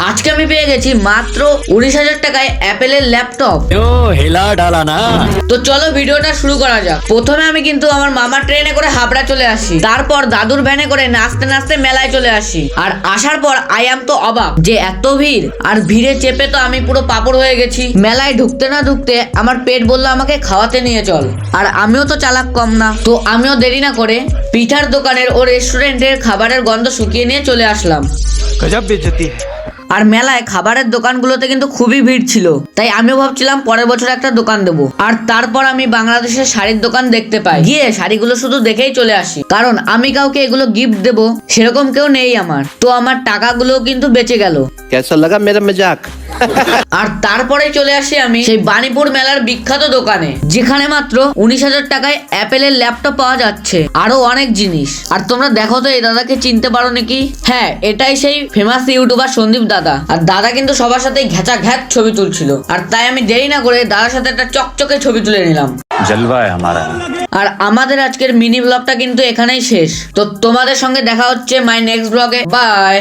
আজকে আমি পেয়ে গেছি মাত্র 19,000 টাকায় অ্যাপেলের ল্যাপটপ। হেলা ডালা না। তো চলো ভিডিওটা শুরু করা যাক। প্রথমে আমি কিন্তু আমার মামার ট্রেনে করে হাবড়া চলে আসি, তারপর দাদুর ভ্যানে করে নাচতে নাচতে মেলায় চলে আসি। আর আসার পর আই এম তো অবাক যে এত ভিড়, আর ভিড়ে চেপে তো আমি পুরো পাপড় হয়ে গেছি। মেলায় ঢুকতে না ঢুকতে আমার পেট বললো আমাকে খাওয়াতে নিয়ে চল, আর আমিও তো চালাক কম না, তো আমিও দেরি না করে পিঠার দোকানের ও রেস্টুরেন্টের খাবারের গন্ধ শুকিয়ে নিয়ে চলে আসলাম। গজব বেইজ্জতি। আর মেলায় খাবারের দোকানগুলোতে কিন্তু খুবই ভিড় ছিল, তাই আমিও ভাবছিলাম পরের বছর একটা দোকান দেবো। আর তারপর আমি বাংলাদেশের শাড়ির দোকান দেখতে পাই, গিয়ে শাড়িগুলো শুধু দেখেই চলে আসি, কারণ আমি কাউকে এগুলো গিফট দেবো সেরকম কেউ নেই আমার। তো আমার টাকাগুলো কিন্তু বেঁচে গেল। कैसा लगा मेरा मजाक? আর তারপরে চলে আসি আমি সেই বাণীপুর মেলার বিখ্যাত দোকানে, যেখানে মাত্র 19,000 টাকায় অ্যাপেলের ল্যাপটপ পাওয়া যাচ্ছে, আরো অনেক জিনিস। আর তোমরা দেখো তো এই দাদাকে চিনতে পারো নাকি? হ্যাঁ, এটাই সেই ফেমাস ইউটিউবার সন্দীপ দাদা। আর দাদা কিন্তু সবার সাথে ঘেঁচা ঘ্যাচ ছবি তুলছিল, আর তাই আমি দেরি না করে দাদার সাথে একটা চকচকে ছবি তুলে নিলাম। জলवा है हमारा। আর আমাদের আজকের মিনি ব্লগটা কিন্তু এখানেই শেষ। তো তোমাদের সঙ্গে দেখা হচ্ছে মাই নেক্সট ব্লগে। বাই।